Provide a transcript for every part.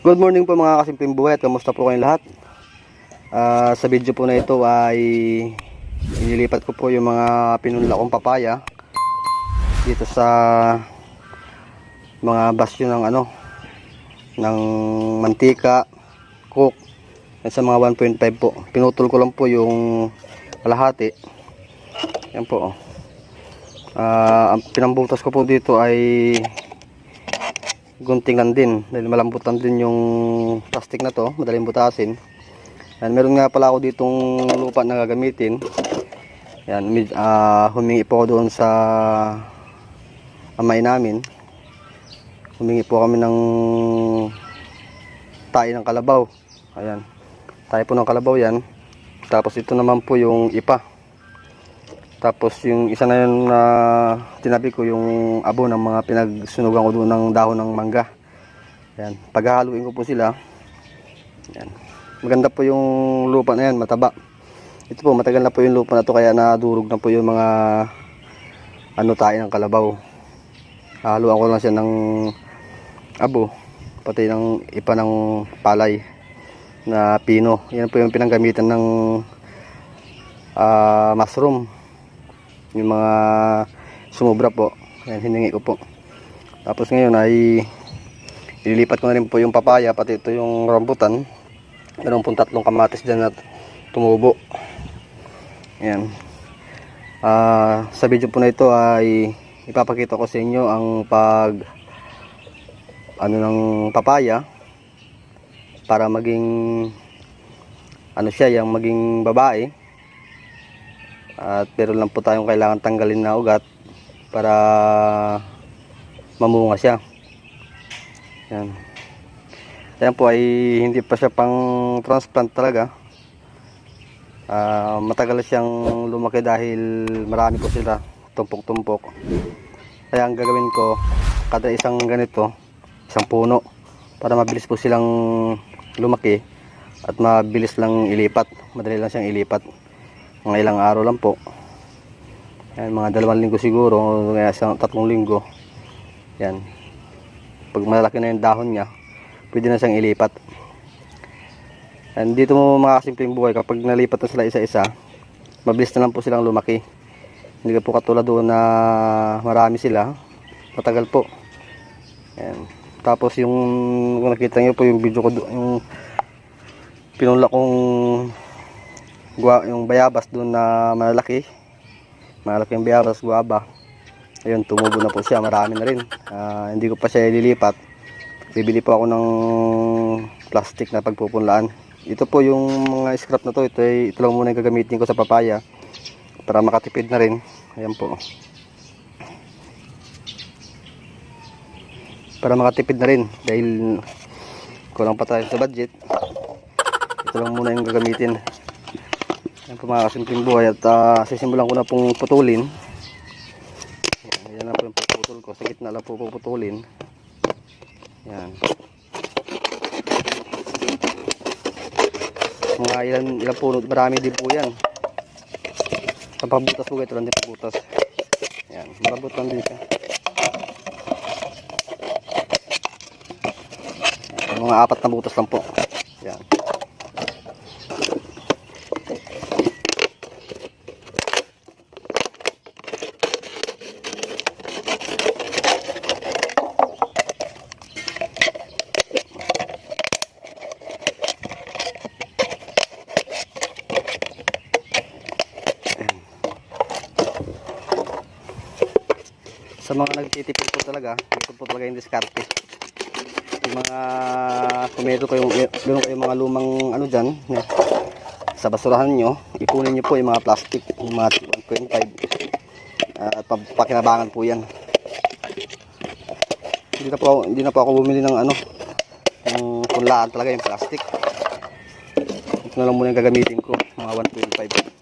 Good morning po mga kasimpleng buhay at kamusta po kayong lahat. Sa video po na ito ay inilipat ko po yung mga pinunla kong papaya dito sa mga basyo ng ng mantika, cook, at sa mga 1.5 po. Pinutol ko lang po yung kalahati. Yan po. Ang pinambutas ko po dito ay gunting lang din dahil malambot lang din yung plastic na to, madaling butasin. And meron nga pala ako ditong lupa na gagamitin. Yan, humingi po ako doon sa amay namin. Humingi po kami ng tayo ng kalabaw. Ayan, tayo po ng kalabaw yan. Tapos ito naman po yung ipa. Tapos yung isa na yun na tinabi ko yung abo ng mga pinagsunugan ko doon ng dahon ng mangga. Ayan, paghahaluin ko po sila. Ayan. Maganda po yung lupa na yan, mataba. Ito po, matagal na po yung lupa na to kaya nadurog na po yung mga tayo ng kalabaw. Haluan ko lang siya ng abo, pati ng ipa ng palay na pino. Yan po yung pinanggamitan ng mushroom. Yung mga sumobra po, yan, hiningi ko po. Tapos ngayon ay ililipat ko na rin po yung papaya, pati ito yung rambutan. Meron pong 3 kamatis dyan na tumubo. Yan. Sa video po na ito ay ipapakita ko sa inyo ang ng papaya para maging siya, yung maging babae. At pero lang po tayong kailangan tanggalin na ugat para mamunga siya. Yan. Yan po ay hindi pa siya pang transplant talaga. Matagal siyang lumaki dahil marami po sila, tumpok-tumpok. Kaya ang gagawin ko, kada isang ganito, isang puno, para mabilis po silang lumaki at mabilis lang ilipat. Madali lang siyang ilipat. Mga ilang araw lang po. Yan, mga 2 linggo siguro, o kaya 3 linggo. Yan. Pag malaki na yung dahon niya, pwede na siyang ilipat. And dito mo mga kasimpleng buhay, kapag nalipat na sila isa-isa, mabilis na lang po silang lumaki. Hindi ka po katulad doon na marami sila, matagal po. Yan. Tapos yung kung nakita nyo po yung video ko, yung pinula kong yung bayabas doon na malaki yung bayabas, guaba. Ayun, tumubo na po siya, marami na rin. Hindi ko pa siya ililipat, bibili po ako ng plastic na pagpupunlaan. Ito po yung mga scrap na to, ito lang muna yung gagamitin ko sa papaya para makatipid na rin. Ayan po, para makatipid na rin dahil kulang pa tayo sa budget. Ito lang muna yung gagamitin. Yan po mga kasimpleng buhay at sisimulan ko na pong putulin. Yan na po yung puputol ko, sa gitna lang po puputulin. Yan. Mga ilang puno, marami din po yan. Sa pagbutas po, ito lang din pagbutas. Yan, marabot lang din siya. Yan, mga 4 na butas lang po. Yan. Sa mga nagtitipid po talaga, ito po talaga yung diskarte. Yung mga kumeto kayong mga lumang dyan, sa basurahan nyo, ipunin nyo po yung mga plastic, yung mga 1.5, at pakinabangan po yan. Hindi na po ako bumili ng yung punlaan talaga, yung plastic. Ito na lang muna yung gagamitin ko, mga 1.5.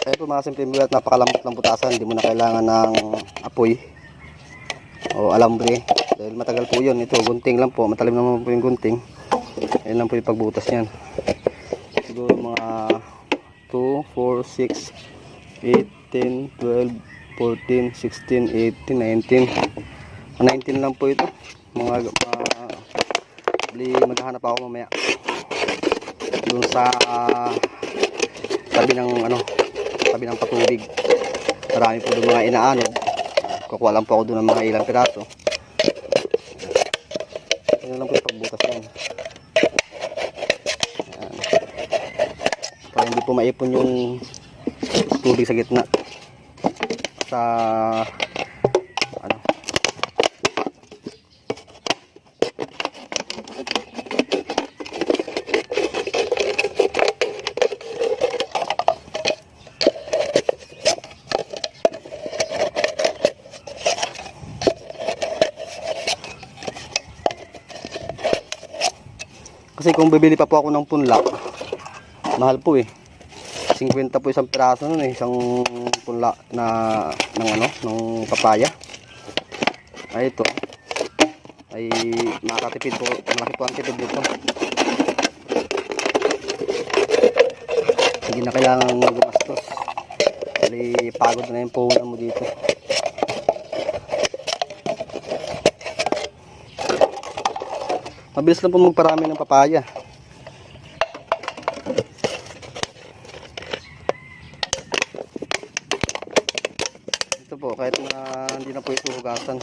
Ito mga simpleng buhay at napakalambot ng butasan, hindi mo na kailangan ng apoy. o alambre. Dahil matagal po yun. Ito, gunting lang po. Matalim naman po yung gunting. Ayan lang po yung pagbutas yan. Siguro mga 2, 4, 6, 8, 10, 12, 14, 16, 18, 19. 19 lang po ito. Maghahanap ako mamaya. Doon sa tabi ng patubig. Marami po doon mga inaanod. Kukuha lang po ako doon ng mga ilang piraso. Yan lang po yung pagbutas yan. Ayan. Para hindi po maipon yung tubig sa gitna. Sa kasi kung bibili pa po ako ng punla, mahal po eh. 50 po isang piraso nun eh, isang punla ng papaya. Ay ito ay makakatipid po, malaki po ang tipid dito. Hindi na kailangan gumastos. Kasi pagod na yung puhunan mo dito. Mabilis lang po magparami ng papaya. Ito po, kahit na hindi na po ito hugasan.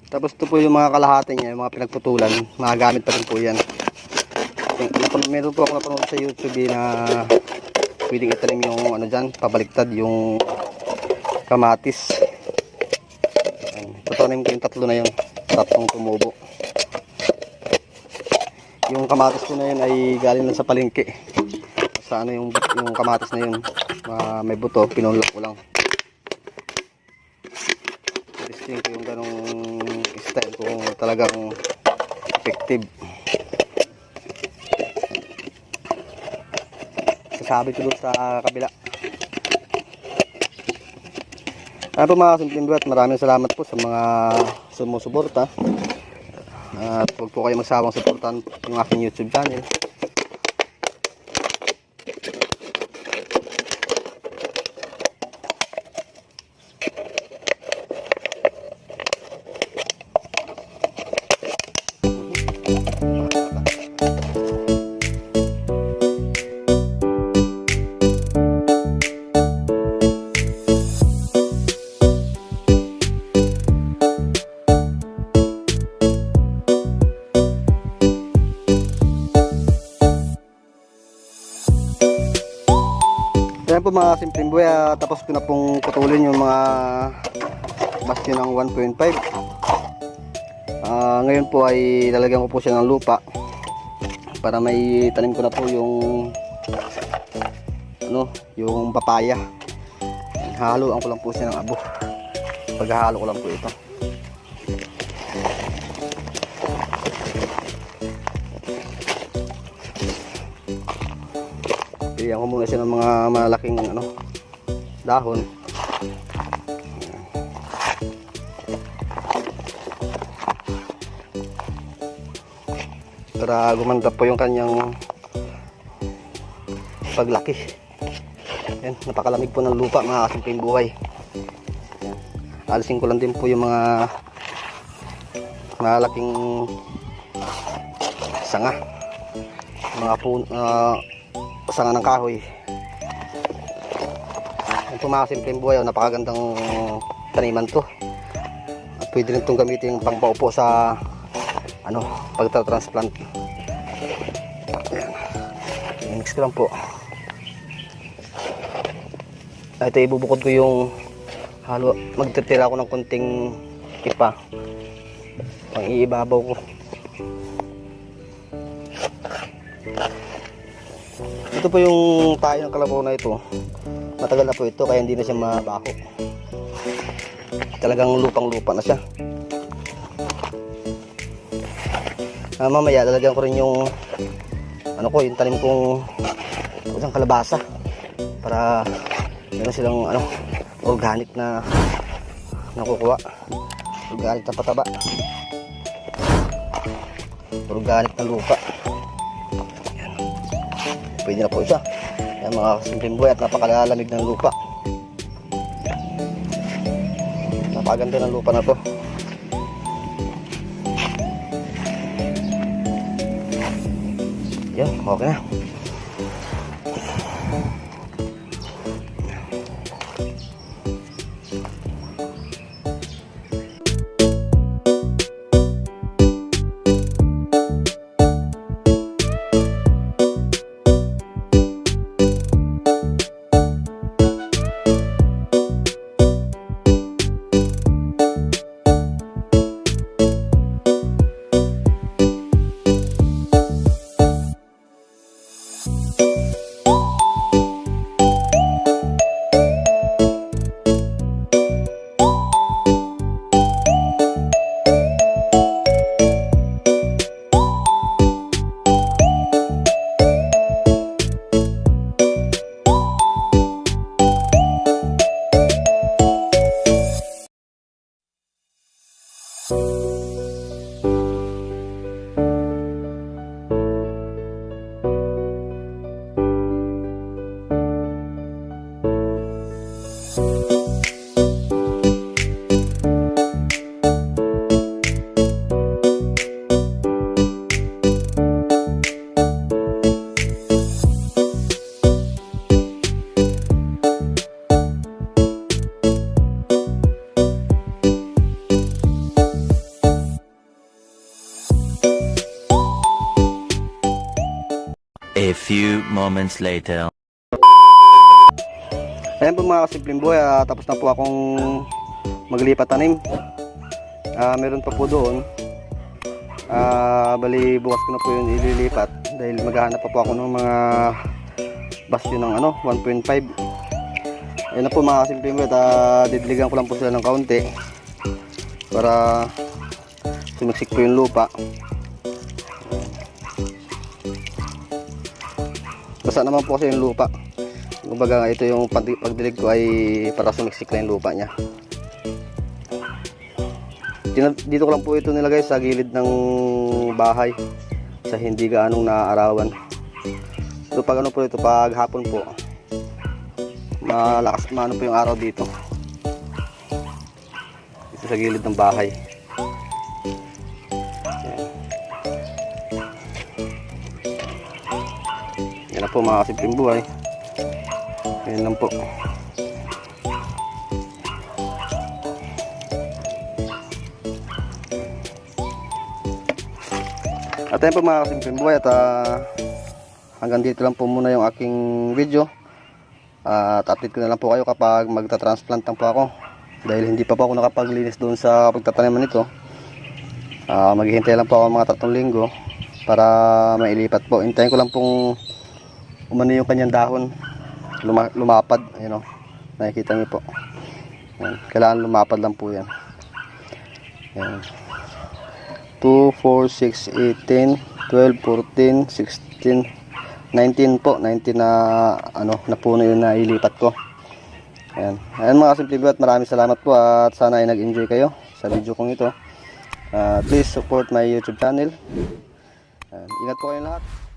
Tapos ito po yung mga kalahati niya, yung mga pinagputulan, magagamit pa rin po yan. Meron po ako napanood sa YouTube na pwedeng itanim yung dyan, pabaliktad yung kamatis. Tatanim ko yung tatlo na yun, tatlong tumubo. Yung kamatis ko na yun ay galing lang sa palengke. Sa yung kamatis na yun, may buto, pinulak ko lang. Testing ko yung ganong style kung talagang effective. Sasabi ko doon sa kabila. Ano po mga simpleng buhat, maraming salamat po sa mga sumusuporta. At huwag po kayo magsawang suportahan yung aking YouTube channel. Ayan po mga simpleng buhay, tapos ko na pong putulin yung mga basyo ng 1.5. Ngayon po ay lalagyan ko po siya ng lupa para may tanim ko na po yung yung papaya. Hahaluan ko lang po siya ng abo. Paghahalo ko lang po ito. Pilihan ko muna siya ng mga malaking dahon. Para gumanda po yung kanyang paglaki. Yan, napakalamig po ng lupa mga kasimpleng buhay. Yan. Alisin ko lang din po yung mga malaking sanga. Mga sanga ng kahoy. Yan po mga kasimpleng buhay, napakagandang taniman to. At pwede rin itong gamitin yung pangpaupo sa pagta-transplant. Ayan. I-mix ko lang po. Ito ibubukod ko yung magtitira ako ng konting ipa Pang iibabaw ko. Ito po yung tayo ng kalabaw na ito. Matagal na po ito kaya hindi na siya mabaho. Talagang lupang-lupa na siya. Mamaya lalagyan ko rin yung yung tanim kong isang kalabasa para meron silang organic na nakukuha. Organic na pataba. Organic na lupa. Yan. Pwede na po siya. Yan mga simpleng buhay at napakalamig ng lupa. Napakaganda ng lupa na to. Yan, okay na. A few moments later. Ayan po mga kasimpleng buhay, tapos na po akong maglipat tanim. Meron pa po doon. Bali bukas ko na po yun ililipat dahil maghahanap pa po ako ng mga basyo ng 1.5. Ayan na po mga kasimpleng buhay, didiligan ko lang po sila ng kaunti para sumiksik po yung lupa. Basa naman po kasi yung lupa. Kumbaga ito yung pagdilig ko ay para sumiksik na yung lupa niya. Dito ko lang po ito nilagay sa gilid ng bahay sa hindi gaanong naaarawan. So pag po ito, pag hapon po, malakas po yung araw dito. Ito sa gilid ng bahay. Yan na po mga kasimpleng buhay. Yan lang po. At yan po mga kasimpleng buhay, at hanggang dito lang po muna yung aking video. At update ko na lang po kayo kapag magta-transplant lang po ako. Dahil hindi pa po ako nakapaglinis doon sa pagtataniman nito. Maghihintay lang po ako mga 3 linggo para mailipat po. Hintayin ko lang pong umano yung kanyang dahon, lumapad, nakikita niyo po. Yan. Kailangan lumapad lang po yan. Yan. 2, 4, 6, 8, 10, 12, 14, 16, 19 po. 19 na na puno yun na ilipat ko. Ayan. Ayan mga simple at maraming salamat po at sana ay nag-enjoy kayo sa video kong ito. Please support my YouTube channel. Ingat po kayong lahat.